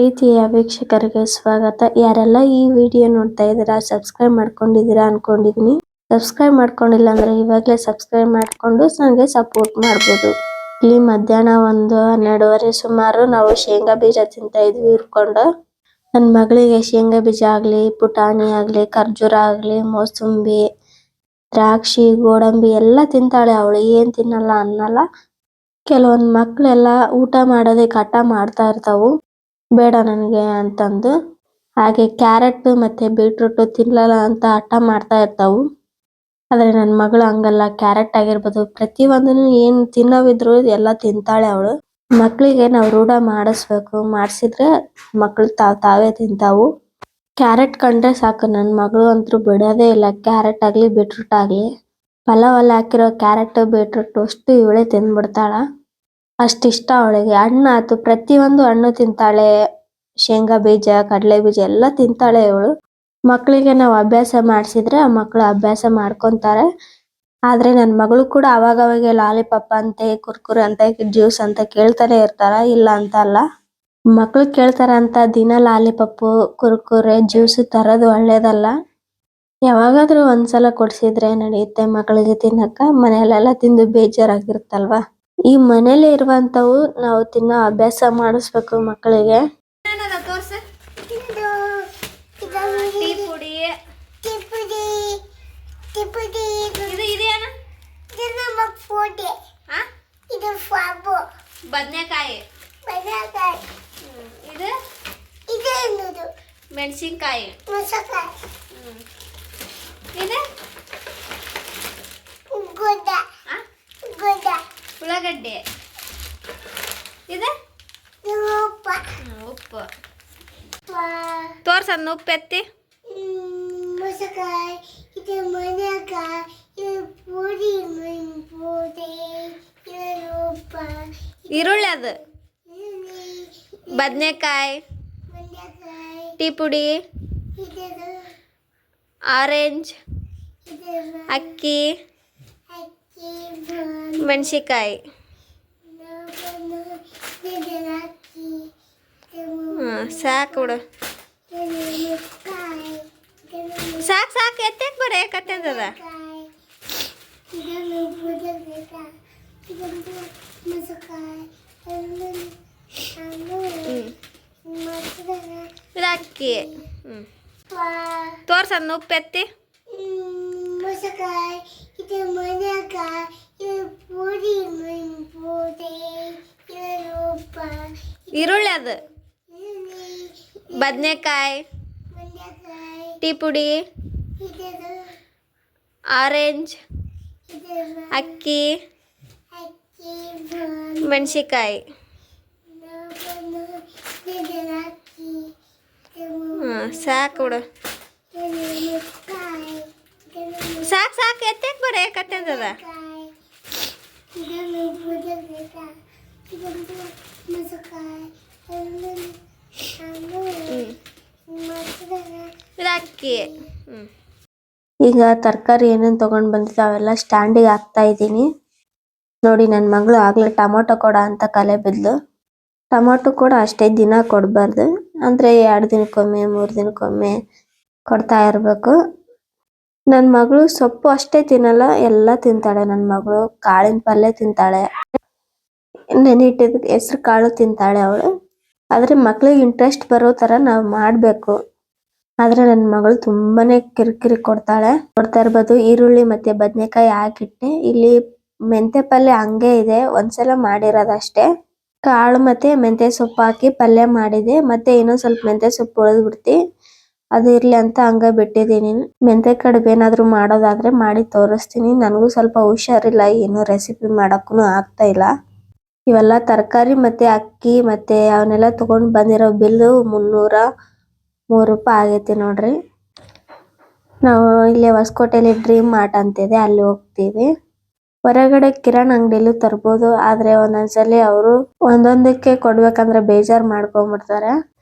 ಪ್ರೀತಿಯ ವೀಕ್ಷಕರಿಗೆ ಸ್ವಾಗತ. ಯಾರೆಲ್ಲ ಈ ವಿಡಿಯೋ ನೋಡ್ತಾ ಇದ್ದೀರಾ ಸಬ್ಸ್ಕ್ರೈಬ್ ಮಾಡ್ಕೊಂಡಿದ್ದೀರಾ ಅನ್ಕೊಂಡಿದೀನಿ. ಸಬ್ಸ್ಕ್ರೈಬ್ ಮಾಡ್ಕೊಂಡಿಲ್ಲ ಅಂದ್ರೆ ಇವಾಗಲೇ ಸಬ್ಸ್ಕ್ರೈಬ್ ಮಾಡ್ಕೊಂಡು ನನಗೆ ಸಪೋರ್ಟ್ ಮಾಡ್ಬೋದು. ಇಲ್ಲಿ ಮಧ್ಯಾಹ್ನ 12:30 ಸುಮಾರು ನಾವು ಶೇಂಗಾ ಬೀಜ ತಿಂತಾ ಇದ್ವಿ ಹುರ್ಕೊಂಡು. ನನ್ನ ಮಗಳಿಗೆ ಶೇಂಗಾ ಬೀಜ ಆಗ್ಲಿ, ಪುಟಾಣಿ ಆಗ್ಲಿ, ಖರ್ಜೂರ ಆಗ್ಲಿ, ಮೋಸಂಬಿ, ದ್ರಾಕ್ಷಿ, ಗೋಡಂಬಿ ಎಲ್ಲ ತಿಂತಾಳೆ. ಅವಳು ಏನ್ ತಿನ್ನಲ್ಲ ಅನ್ನಲ್ಲ. ಕೆಲವೊಂದು ಮಕ್ಕಳೆಲ್ಲ ಊಟ ಮಾಡೋದಕ್ಕೆ ಹಠ ಮಾಡ್ತಾ ಇರ್ತಾವು, ಬೇಡ ನನಗೆ ಅಂತಂದು. ಹಾಗೆ ಕ್ಯಾರೆಟ್ ಮತ್ತೆ ಬೀಟ್ರೂಟ್ ತಿನ್ನಲ್ಲ ಅಂತ ಹಠ ಮಾಡ್ತಾ ಇರ್ತಾವು. ಆದ್ರೆ ನನ್ನ ಮಗಳು ಹಂಗಲ್ಲ. ಕ್ಯಾರೆಟ್ ಆಗಿರ್ಬೋದು, ಪ್ರತಿಯೊಂದನ್ನು ಏನ್ ತಿನ್ನೋವಿದ್ರು ಎಲ್ಲ ತಿಂತಾಳೆ ಅವಳು. ಮಕ್ಕಳಿಗೆ ನಾವು ರೂಢ ಮಾಡಿಸ್ಬೇಕು, ಮಾಡಿಸಿದ್ರೆ ಮಕ್ಕಳು ತಾವೇ ತಿಂತಾವು. ಕ್ಯಾರೆಟ್ ಕಂಡ್ರೆ ಸಾಕು, ನನ್ನ ಮಗಳು ಅಂತೂ ಬಿಡೋದೇ ಇಲ್ಲ. ಕ್ಯಾರೆಟ್ ಆಗ್ಲಿ ಬೀಟ್ರೂಟ್ ಆಗ್ಲಿ, ಪಲಾವ್ ಅಲ್ಲಿ ಹಾಕಿರೋ ಕ್ಯಾರೆಟ್ ಬೀಟ್ರೂಟ್ ಅಷ್ಟು ಇವಳೇ ತಿಂದ್ಬಿಡ್ತಾಳ. ಅಷ್ಟಿಷ್ಟ ಅವಳಿಗೆ. ಹಣ್ಣು ಆತು, ಪ್ರತಿಯೊಂದು ಹಣ್ಣು ತಿಂತಾಳೆ. ಶೇಂಗಾ ಬೀಜ, ಕಡಲೆ ಬೀಜ ಎಲ್ಲ ತಿಂತಾಳೆ ಇವಳು. ಮಕ್ಕಳಿಗೆ ನಾವು ಅಭ್ಯಾಸ ಮಾಡಿಸಿದ್ರೆ ಆ ಮಕ್ಕಳು ಅಭ್ಯಾಸ ಮಾಡ್ಕೊಂತಾರೆ. ಆದ್ರೆ ನನ್ನ ಮಗಳು ಕೂಡ ಅವಾಗವಾಗ ಲಾಲಿಪಾಪ್ ಅಂತೆ, ಕುರ್ಕುರೆ ಅಂತೆ, ಜ್ಯೂಸ್ ಅಂತ ಕೇಳ್ತಾನೆ ಇರ್ತಾರ, ಇಲ್ಲ ಅಂತ ಅಲ್ಲ. ಮಕ್ಕಳು ಕೇಳ್ತಾರ ಅಂತ ದಿನ ಲಾಲಿಪಾಪ್, ಕುರ್ಕುರೆ, ಜ್ಯೂಸ್ ತರೋದು ಒಳ್ಳೇದಲ್ಲ. ಯಾವಾಗಾದ್ರೂ ಒಂದ್ಸಲ ಕೊಡ್ಸಿದ್ರೆ ನಡೆಯುತ್ತೆ ಮಕ್ಕಳಿಗೆ ತಿನ್ನಕ. ಮನೆಯಲ್ಲೆಲ್ಲ ತಿಂದು ಬೇಜಾರಾಗಿರುತ್ತಲ್ವಾ. ಈ ಮನೇಲಿ ಇರುವಂತವು ನಾವು ತಿನ್ನೋ ಅಭ್ಯಾಸ ಮಾಡಿಸ್ಬೇಕು ಮಕ್ಕಳಿಗೆ. ಬದನೆಕಾಯಿ, ಮೆಣಸಿನ್ಕಾಯಿ, ಉಳ್ಳಾಗಡ್ಡೆ, ಉಪ್ಪು ತೋರ್ಸನ್ನ ಉಪ್ಪು ಎತ್ತಿ. ಈರುಳ್ಳಿ, ಅದು ಬದನೆಕಾಯಿ, ಟೀ ಪುಡಿ, ಆರೆಂಜ್, ಅಕ್ಕಿ, ಮೆಣಸಿನ್ಕಾಯಿ. ಸಾಕು ಬಿಡು, ಸಾಕು ಎತ್ತಕ್ಕೆ ಬರ ಕತ್ತದ. ಅಕ್ಕಿ ತೋರ್ಸನ್ನ ಉಪ್ಪು ಎತ್ತಿ. ಈರುಳ್ಳಿ, ಅದು ಬದನೆಕಾಯಿ, ಟೀ ಪುಡಿ, ಆರೆಂಜ್, ಅಕ್ಕಿ, ಮೆಣಸಿನ್ಕಾಯಿ. ಸಾಕು ಬಿಡು, ಸಾಕು ಎತ್ತಕ್ಕೆ ಬರ ಕತ್ತದ. ಅಕ್ಕಿ. ಈಗ ತರಕಾರಿ ಏನೇನು ತಗೊಂಡ್ ಬಂದಿದ್ದೆ ಅವೆಲ್ಲ ಸ್ಟ್ಯಾಂಡಿಗೆ ಹಾಕ್ತಾ ಇದ್ದೀನಿ. ನೋಡಿ, ನನ್ನ ಮಗಳು ಆಗ್ಲೇ ಟೊಮೊಟೊ ಕೊಡ ಅಂತ ಕಲೆ ಬಿದ್ಲು. ಟೊಮೊಟೊ ಕೂಡ ಅಷ್ಟೇ ದಿನ ಕೊಡಬಾರ್ದು, ಅಂದ್ರೆ 2 ದಿನಕ್ಕೊಮ್ಮೆ 3 ದಿನಕ್ಕೊಮ್ಮೆ ಕೊಡ್ತಾ ಇರ್ಬೇಕು. ನನ್ನ ಮಗಳು ಸೊಪ್ಪು ಅಷ್ಟೇ ತಿನ್ನಲ್ಲ, ಎಲ್ಲ ತಿಂತಾಳೆ. ನನ್ನ ಮಗಳು ಕಾಳಿನ ಪಲ್ಯ ತಿಂತಾಳೆ, ನೆನಿಟ್ಟಿದ ಹೆಸರು ಕಾಳು ತಿಂತಾಳೆ ಅವಳು. ಆದ್ರೆ ಮಕ್ಳಿಗೆ ಇಂಟ್ರೆಸ್ಟ್ ಬರೋ ತರ ನಾವು ಮಾಡ್ಬೇಕು. ಆದ್ರೆ ನನ್ನ ಮಗಳು ತುಂಬಾನೇ ಕಿರಿಕಿರಿ ಕೊಡ್ತಾ ಇರ್ಬೋದು. ಈರುಳ್ಳಿ ಮತ್ತೆ ಬದನೆಕಾಯಿ ಹಾಕಿಟ್ಟೆ. ಇಲ್ಲಿ ಮೆಂತೆ ಪಲ್ಯ ಹಂಗೆ ಇದೆ, ಒಂದ್ಸಲ ಮಾಡಿರೋದಷ್ಟೇ. ಕಾಳು ಮತ್ತೆ ಮೆಂತೆ ಸೊಪ್ಪು ಹಾಕಿ ಪಲ್ಯ ಮಾಡಿದೆ. ಮತ್ತೆ ಇನ್ನೊಂದ್ ಸ್ವಲ್ಪ ಮೆಂತೆ ಸೊಪ್ಪು ಉಳಿದ್ ಬಿಡ್ತಿ, ಅದು ಇರ್ಲಿ ಅಂತ ಹಂಗ ಬಿಟ್ಟಿದ್ದೀನಿ. ಮೆಂತೆ ಕಡುಬು ಏನಾದ್ರು ಮಾಡೋದಾದ್ರೆ ಮಾಡಿ ತೋರಿಸ್ತೀನಿ. ನನಗೂ ಸ್ವಲ್ಪ ಹುಷಾರಿಲ್ಲ, ಏನು ರೆಸಿಪಿ ಮಾಡಕ್ಕೂ ಆಗ್ತಾ ಇಲ್ಲ. ಇವೆಲ್ಲ ತರಕಾರಿ ಮತ್ತೆ ಅಕ್ಕಿ ಮತ್ತೆ ಅವನ್ನೆಲ್ಲ ತಗೊಂಡ್ ಬಂದಿರೋ ಬಿಲ್ಲು 303 ರೂಪಾಯಿ ಆಗೈತಿ ನೋಡ್ರಿ. ನಾವು ಇಲ್ಲೇ ಹೊಸಕೋಟೆಯಲ್ಲಿ ಡ್ರೀಮ್ ಮಾರ್ಟ್ ಅಂತಿದೆ, ಅಲ್ಲಿ ಹೋಗ್ತೀವಿ. ಹೊರಗಡೆ ಕಿರಾಣಿ ಅಂಗಡಿಲೂ ತರ್ಬೋದು, ಆದ್ರೆ ಒಂದೊಂದ್ಸಲಿ ಅವರು ಒಂದೊಂದಕ್ಕೆ ಕೊಡ್ಬೇಕಂದ್ರೆ ಬೇಜಾರ್ ಮಾಡ್ಕೊಂಡ್ಬಿಡ್ತಾರೆ.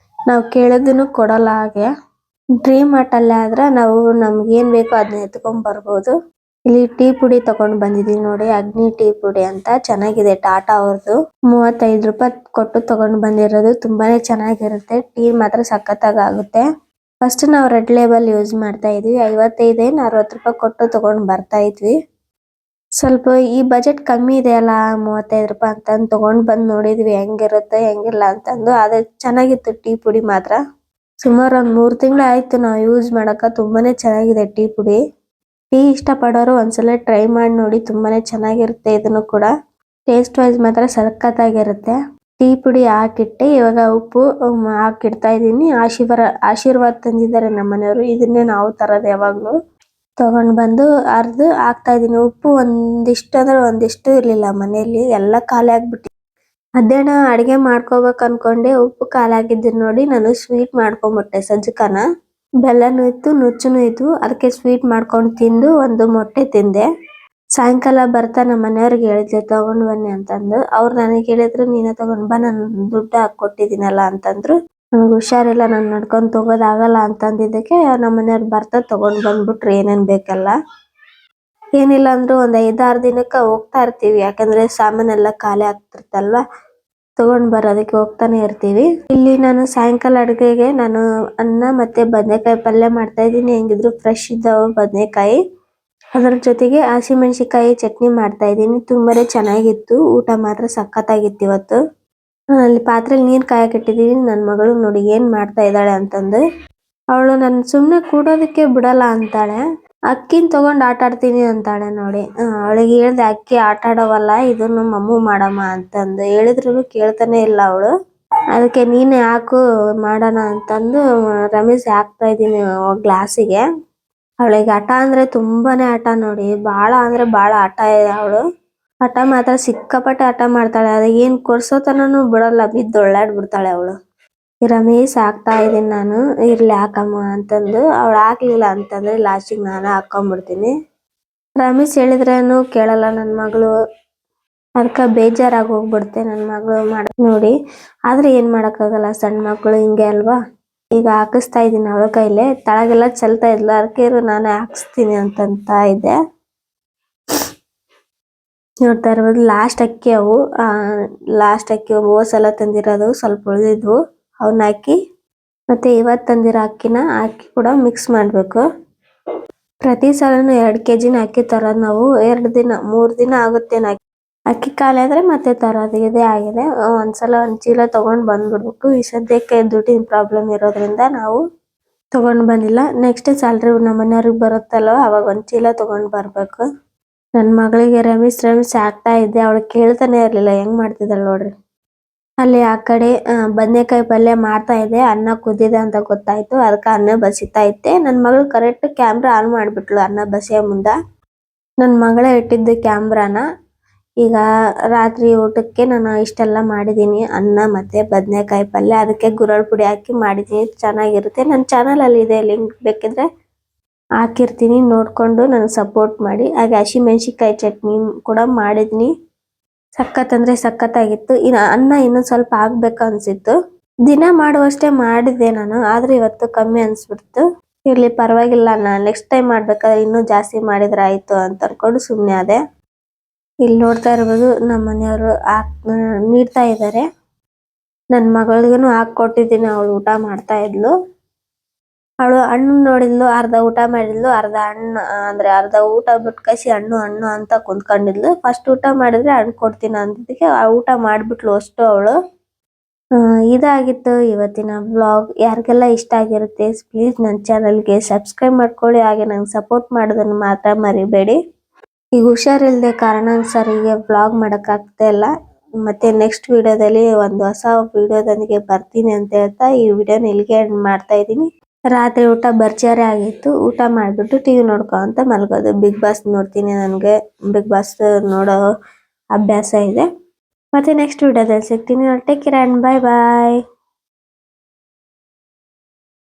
ನಾವು ಕೇಳಿದ್ದನ್ನು ಕೊಡಲ್ಲ. ಹಾಗೆ ಡ್ರೀಮ್ ಮಾರ್ಟ್ ಅಲ್ಲಿ ಆದ್ರೆ ನಾವು ನಮ್ಗೆ ಏನ್ ಬೇಕೋ ಅದನ್ನ ಎತ್ಕೊಂಡ್ ಬರ್ಬೋದು. ಇಲ್ಲಿ ಟೀ ಪುಡಿ ತಗೊಂಡ್ ಬಂದಿದೀನಿ ನೋಡಿ, ಅಗ್ನಿ ಟೀ ಪುಡಿ ಅಂತ. ಚೆನ್ನಾಗಿದೆ, ಟಾಟಾ ಅವ್ರದ್ದು. 35 ರೂಪಾಯಿ ಕೊಟ್ಟು ತಗೊಂಡ್ ಬಂದಿರೋದು. ತುಂಬಾನೇ ಚೆನ್ನಾಗಿರುತ್ತೆ, ಟೀ ಮಾತ್ರ ಸಖತ್ತಾಗಿ ಆಗುತ್ತೆ. ಫಸ್ಟ್ ನಾವು ರೆಡ್ ಲೇಬಲ್ ಯೂಸ್ ಮಾಡ್ತಾ ಇದ್ವಿ. 55 60 ರೂಪಾಯಿ ಕೊಟ್ಟು ತಗೊಂಡ್ ಬರ್ತಾ ಇದ್ವಿ. ಸ್ವಲ್ಪ ಈ ಬಜೆಟ್ ಕಮ್ಮಿ ಇದೆ ಅಲ್ಲ, 35 ರೂಪಾಯಿ ಅಂತ ತಗೊಂಡ್ ಬಂದ್ ನೋಡಿದ್ವಿ ಹೆಂಗಿರುತ್ತೆ ಹೆಂಗಿಲ್ಲ ಅಂತಂದು. ಅದೇ ಚೆನ್ನಾಗಿತ್ತು ಟೀ ಪುಡಿ ಮಾತ್ರ. ಸುಮಾರು ಒಂದ್ 3 ತಿಂಗಳು ಆಯ್ತು ನಾವು ಯೂಸ್ ಮಾಡಕ. ತುಂಬಾನೇ ಚೆನ್ನಾಗಿದೆ ಟೀ ಪುಡಿ. ಟೀ ಇಷ್ಟ ಪಡೋರು ಒಂದ್ಸಲ ಟ್ರೈ ಮಾಡಿ ನೋಡಿ, ತುಂಬಾನೇ ಚೆನ್ನಾಗಿರುತ್ತೆ. ಇದನ್ನು ಕೂಡ ಟೇಸ್ಟ್ ವೈಸ್ ಮಾತ್ರ ಸಖತ್ತಾಗಿರುತ್ತೆ. ಟೀ ಪುಡಿ ಹಾಕಿಟ್ಟೆ, ಇವಾಗ ಉಪ್ಪು ಹಾಕಿಡ್ತಾ ಇದೀನಿ. ಆಶೀರ್ವಾದ್ ತಂದಿದ್ದಾರೆ ನಮ್ಮ ಮನೆಯವರು, ಇದನ್ನೇ ನಾವು ತರೋದು ಯಾವಾಗ್ಲೂ. ತಗೊಂಡ್ ಬಂದು ಅರ್ದು ಹಾಕ್ತಾ ಇದೀನಿ. ಉಪ್ಪು ಒಂದಿಷ್ಟು ಅಂದ್ರೆ ಒಂದಿಷ್ಟು ಇರ್ಲಿಲ್ಲ ಮನೆಯಲ್ಲಿ, ಎಲ್ಲ ಖಾಲಿ ಆಗ್ಬಿಟ್ಟು. ಮಧ್ಯಾಹ್ನ ಅಡಿಗೆ ಮಾಡ್ಕೋಬೇಕು ಅನ್ಕೊಂಡೆ, ಉಪ್ಪು ಖಾಲಿ ಆಗಿದ್ದು ನೋಡಿ ನಾನು ಸ್ವೀಟ್ ಮಾಡ್ಕೊಂಡ್ಬಿಟ್ಟೆ. ಸಜ್ಜಕನ ಬೆಲ್ಲನೂ ಇತ್ತು, ನುಚ್ಚುನು ಇತ್ತು. ಅದಕ್ಕೆ ಸ್ವೀಟ್ ಮಾಡ್ಕೊಂಡು ತಿಂದು ಒಂದು ಮೊಟ್ಟೆ ತಿಂದೆ. ಸಾಯಂಕಾಲ ಬರ್ತಾ ನಮ್ಮ ಮನೆಯವ್ರಿಗೆ ಹೇಳಿದ್ದೆ ತಗೊಂಡ್ ಬನ್ನಿ ಅಂತಂದು. ಅವ್ರು ನನಗೆ ಹೇಳಿದ್ರು, ನೀನೇ ತಗೊಂಡ್ ಬಾ, ನಾನು ದುಡ್ಡು ಹಾಕೊಟ್ಟಿದ್ದೀನಲ್ಲ ಅಂತಂದ್ರು. ನನಗೆ ಹುಷಾರಿಲ್ಲ, ನಾನು ನಡ್ಕೊಂಡ್ ತಗೋದಾಗಲ್ಲ ಅಂತಂದಿದ್ದಕ್ಕೆ ನಮ್ಮ ಮನೆಯವ್ರು ಬರ್ತಾ ತಗೊಂಡ್ ಬಂದ್ಬಿಟ್ರು ಏನೇನ್ ಬೇಕಲ್ಲ. ಏನಿಲ್ಲ ಅಂದ್ರೂ ಒಂದ್ 5-6 ದಿನಕ್ಕ ಹೋಗ್ತಾ ಇರ್ತೀವಿ, ಯಾಕಂದ್ರೆ ಸಾಮಾನೆಲ್ಲ ಖಾಲಿ ಆಗ್ತಿರ್ತಲ್ವಾ, ತಗೊಂಡ್ ಬರೋದಕ್ಕೆ ಹೋಗ್ತಾನೆ ಇರ್ತೀವಿ. ಇಲ್ಲಿ ನಾನು ಸಾಯಂಕಾಲ ಅಡುಗೆಗೆ ನಾನು ಅನ್ನ ಮತ್ತೆ ಬದನೆಕಾಯಿ ಪಲ್ಯ ಮಾಡ್ತಾ ಇದ್ದೀನಿ. ಹೆಂಗಿದ್ರು ಫ್ರೆಶ್ ಇದ್ದಾವ ಬದನೆಕಾಯಿ. ಅದರ ಜೊತೆಗೆ ಹಸಿಮೆಣಸಿಕಾಯಿ ಚಟ್ನಿ ಮಾಡ್ತಾ ಇದ್ದೀನಿ. ತುಂಬಾನೇ ಚೆನ್ನಾಗಿತ್ತು, ಊಟ ಮಾತ್ರ ಸಖತ್ತಾಗಿತ್ತು ಇವತ್ತು. ಅಲ್ಲಿ ಪಾತ್ರೆಲಿ ನೀರ್ ಕಾಯಕ್ಕೆ ಇಟ್ಟಿದ್ದೀನಿ. ನನ್ನ ಮಗಳು ನೋಡಿ ಏನ್ ಮಾಡ್ತಾ ಇದ್ದಾಳೆ ಅಂತಂದು. ಅವಳು ನನ್ ಸುಮ್ನೆ ಕೂಡೋದಕ್ಕೆ ಬಿಡಲ್ಲ ಅಂತಾಳೆ. ಅಕ್ಕಿನ ತಗೊಂಡ್ ಆಟ ಆಡ್ತೀನಿ ಅಂತಾಳೆ ನೋಡಿ. ಅವಳಿಗೆ ಹೇಳ್ದೆ, ಅಕ್ಕಿ ಆಟ ಆಡವಲ್ಲ, ಇದನ್ನು ಮಮ್ಮು ಮಾಡಮ್ಮ ಅಂತಂದು. ಹೇಳಿದ್ರು ಕೇಳ್ತಾನೆ ಇಲ್ಲ ಅವಳು. ಅದಕ್ಕೆ ನೀನೆ ಹಾಕು ಮಾಡೋಣ ಅಂತಂದು ರಮೇಶ್ ಹಾಕ್ತಾ ಇದ್ದೀನಿ ಗ್ಲಾಸಿಗೆ. ಅವಳಿಗೆ ಹಠ ಅಂದ್ರೆ ತುಂಬಾನೇ ಹಠ ನೋಡಿ, ಬಾಳ ಅಂದ್ರೆ ಬಾಳ ಹಠ ಇದೆ ಅವಳು. ಹಠ ಮಾತ್ರ ಸಿಕ್ಕಾಪಟ್ಟೆ ಹಠ ಮಾಡ್ತಾಳೆ. ಅದ ಏನ್ ಕೊಡ್ಸೋತನೂ ಬಿಡಲ್ಲ, ಬಿದ್ದು ಒಳ್ಳಾಡ್ಬಿಡ್ತಾಳೆ ಅವಳು. ರಮೇಶ್ ಹಾಕ್ತಾ ಇದೀನಿ ನಾನು, ಇರ್ಲಿ ಹಾಕಮ್ಮ ಅಂತಂದು. ಅವಳು ಹಾಕ್ಲಿಲ್ಲ ಅಂತಂದ್ರೆ ಲಾಸ್ಟಿಗೆ ನಾನೇ ಹಾಕೊಂಡ್ಬಿಡ್ತೀನಿ. ರಮೇಶ್ ಹೇಳಿದ್ರೇನು ಕೇಳಲ್ಲ ನನ್ ಮಗಳು. ಅದಕ್ಕ ಬೇಜಾರಾಗಿ ಹೋಗ್ಬಿಡುತ್ತೆ ನನ್ ಮಗಳು ಮಾಡ ನೋಡಿ. ಆದ್ರೆ ಏನ್ ಮಾಡಕ್ಕಾಗಲ್ಲ, ಸಣ್ಣ ಮಕ್ಕಳು ಹಿಂಗೆ ಅಲ್ವಾ. ಈಗ ಹಾಕಿಸ್ತಾ ಇದೀನಿ ಅವಳ ಕೈಲೆ. ತಳಗೆಲ್ಲ ಚಲ್ತಾ ಇದ್ಲು, ಅದಕ್ಕೆ ನಾನೇ ಹಾಕಿಸ್ತೀನಿ ಅಂತಂತ ಇದ್ದೆ. ನೋಡ್ತಾ ಇರ್ಬೋದು ಲಾಸ್ಟ್ ಅಕ್ಕಿ ಅವು. ಲಾಸ್ಟ್ ಅಕ್ಕಿ ಹೋಸಲ ತಂದಿರೋದು ಸ್ವಲ್ಪ ಉಳಿದಿದ್ವು, ಅವನ್ನ ಹಾಕಿ ಮತ್ತೆ ಇವತ್ತು ತಂದಿರೋ ಅಕ್ಕಿನ ಹಾಕಿ ಕೂಡ ಮಿಕ್ಸ್ ಮಾಡ್ಬೇಕು. ಪ್ರತಿ ಸಲನು 2 kg ಅಕ್ಕಿ ತರೋದು ನಾವು. 2 ದಿನ 3 ದಿನ ಆಗುತ್ತೆ ಅಕ್ಕಿ ಖಾಲಿ ಆದ್ರೆ ಮತ್ತೆ ತರೋದು. ಇದೇ ಆಗಿದೆ. ಒಂದ್ಸಲ ಒಂದ್ ಚೀಲ ತಗೊಂಡ್ ಬಂದ್ಬಿಡ್ಬೇಕು. ಈ ಸದ್ಯಕ್ಕೆ ದುಡ್ಡಿನ ಪ್ರಾಬ್ಲಮ್ ಇರೋದ್ರಿಂದ ನಾವು ತಗೊಂಡ್ ಬಂದಿಲ್ಲ. ನೆಕ್ಸ್ಟ್ ಸ್ಯಾಲ್ರಿ ನಮ್ಮ ಮನೆಯವ್ರಿಗೆ ಬರುತ್ತಲ್ವ, ಅವಾಗ ಒಂದ್ ಚೀಲ ತಗೊಂಡ್ ಬರ್ಬೇಕು. ನನ್ ಮಗಳಿಗೆ ರಮೇಶ್ ಹಾಕ್ತಾ ಇದ್ದೆ, ಅವಳು ಕೇಳ್ತಾನೆ ಇರ್ಲಿಲ್ಲ. ಹೆಂಗ್ ಮಾಡ್ತಿದ್ದಾಳೆ ನೋಡ್ರಿ. ಅಲ್ಲಿ ಆ ಕಡೆ ಬದನೆಕಾಯಿ ಪಲ್ಯ ಮಾಡ್ತಾ ಇದ್ದೆ. ಅನ್ನ ಕುದ್ದಿದೆ ಅಂತ ಗೊತ್ತಾಯ್ತು, ಅದಕ್ಕೆ ಅನ್ನ ಬಸಿತಾ ಇದ್ದೆ. ನನ್ ಮಗಳು ಕರೆಕ್ಟ್ ಕ್ಯಾಮ್ರಾ ಆನ್ ಮಾಡ್ಬಿಟ್ಲು ಅನ್ನ ಬಸಿಯ ಮುಂದ. ನನ್ ಮಗಳೇ ಇಟ್ಟಿದ್ದು ಕ್ಯಾಮ್ರಾನ. ಈಗ ರಾತ್ರಿ ಊಟಕ್ಕೆ ನಾನು ಇಷ್ಟೆಲ್ಲ ಮಾಡಿದೀನಿ, ಅನ್ನ ಮತ್ತೆ ಬದನೆಕಾಯಿ ಪಲ್ಯ. ಅದಕ್ಕೆ ಗುರಳ್ ಪುಡಿ ಹಾಕಿ ಮಾಡಿದೀನಿ, ಚೆನ್ನಾಗಿರುತ್ತೆ. ನನ್ನ ಚಾನಲ್ ಅಲ್ಲಿ ಇದೆ, ಲಿಂಕ್ ಬೇಕಿದ್ರೆ ಹಾಕಿರ್ತೀನಿ, ನೋಡ್ಕೊಂಡು ನನಗೆ ಸಪೋರ್ಟ್ ಮಾಡಿ. ಹಾಗೆ ಹಸಿಮೆಣಸಿಕಾಯಿ ಚಟ್ನಿ ಕೂಡ ಮಾಡಿದ್ನಿ, ಸಖತ್ ಅಂದ್ರೆ ಸಖತ್ತಾಗಿತ್ತು. ಇನ್ನು ಅನ್ನ ಇನ್ನೊಂದ್ ಸ್ವಲ್ಪ ಆಗ್ಬೇಕು ಅನ್ಸಿತ್ತು. ದಿನ ಮಾಡುವಷ್ಟೇ ಮಾಡಿದೆ ನಾನು, ಆದ್ರೆ ಇವತ್ತು ಕಮ್ಮಿ ಅನ್ಸ್ಬಿಡ್ತು. ಇರ್ಲಿ ಪರವಾಗಿಲ್ಲ, ನಾನು ನೆಕ್ಸ್ಟ್ ಟೈಮ್ ಮಾಡ್ಬೇಕಾದ್ರೆ ಇನ್ನೂ ಜಾಸ್ತಿ ಮಾಡಿದ್ರೆ ಆಯ್ತು ಅಂತ ಅನ್ಕೊಂಡು ಸುಮ್ನೆ ಅದೇ. ಇಲ್ಲಿ ನೋಡ್ತಾ ಇರ್ಬೋದು ನಮ್ಮ ಮನೆಯವರು ನೀಡ್ತಾ ಇದ್ದಾರೆ. ನನ್ನ ಮಗಳಿಗೂ ಹಾಕೊಟ್ಟಿದ್ದೀನಿ, ಅವಳು ಊಟ ಮಾಡ್ತಾ ಇದ್ಲು. ಅವಳು ಹಣ್ಣು ನೋಡಿದ್ಲು, ಅರ್ಧ ಊಟ ಮಾಡಿದ್ಲು, ಅರ್ಧ ಹಣ್ಣು ಅಂದ್ರೆ ಅರ್ಧ ಊಟ ಬಿಟ್ಟು ಕಸಿ ಹಣ್ಣು ಹಣ್ಣು ಅಂತ ಕುಂತ್ಕೊಂಡಿದ್ಲು. ಫಸ್ಟ್ ಊಟ ಮಾಡಿದ್ರೆ ಹಣ್ಣು ಕೊಡ್ತೀನಿ ಅಂದಿದ್ದಕ್ಕೆ ಊಟ ಮಾಡ್ಬಿಟ್ಲು ಅಷ್ಟು ಅವಳು. ಇದಾಗಿತ್ತು ಇವತ್ತಿನ ವ್ಲಾಗ್. ಯಾರಿಗೆಲ್ಲ ಇಷ್ಟ ಆಗಿರುತ್ತೆ ಪ್ಲೀಸ್ ನನ್ನ ಚಾನಲ್ಗೆ ಸಬ್ಸ್ಕ್ರೈಬ್ ಮಾಡ್ಕೊಳ್ಳಿ. ಹಾಗೆ ನಂಗೆ ಸಪೋರ್ಟ್ ಮಾಡೋದನ್ನು ಮಾತ್ರ ಮರಿಬೇಡಿ. ಈಗ ಹುಷಾರಿಲ್ಲದೆ ಕಾರಣಾನುಸಾರಿಗೆ ವ್ಲಾಗ್ ಮಾಡೋಕ್ಕಾಗ್ತಾ ಇಲ್ಲ. ಮತ್ತೆ ನೆಕ್ಸ್ಟ್ ವಿಡಿಯೋದಲ್ಲಿ ಒಂದು ಹೊಸ ವಿಡಿಯೋದೊಂದಿಗೆ ಬರ್ತೀನಿ ಅಂತ ಹೇಳ್ತಾ ಈ ವಿಡಿಯೋನ ಇಲ್ಲಿಗೆ ಎಂಡ್ ಮಾಡ್ತಾ ಇದ್ದೀನಿ. ರಾತ್ರಿ ಊಟ ಭರ್ಜರಿ ಆಗಿತ್ತು. ಊಟ ಮಾಡ್ಬಿಟ್ಟು ಟಿವಿ ನೋಡ್ಕೊಂತ ಮಲ್ಗೋದು. ಬಿಗ್ ಬಾಸ್ ನೋಡ್ತೀನಿ, ನನಗೆ ಬಿಗ್ ಬಾಸ್ ನೋಡೋ ಅಭ್ಯಾಸ ಇದೆ. ಮತ್ತೆ ನೆಕ್ಸ್ಟ್ ವಿಡಿಯೋದಲ್ಲಿ ಸಿಗ್ತೀನಿ. Take care and bye bye.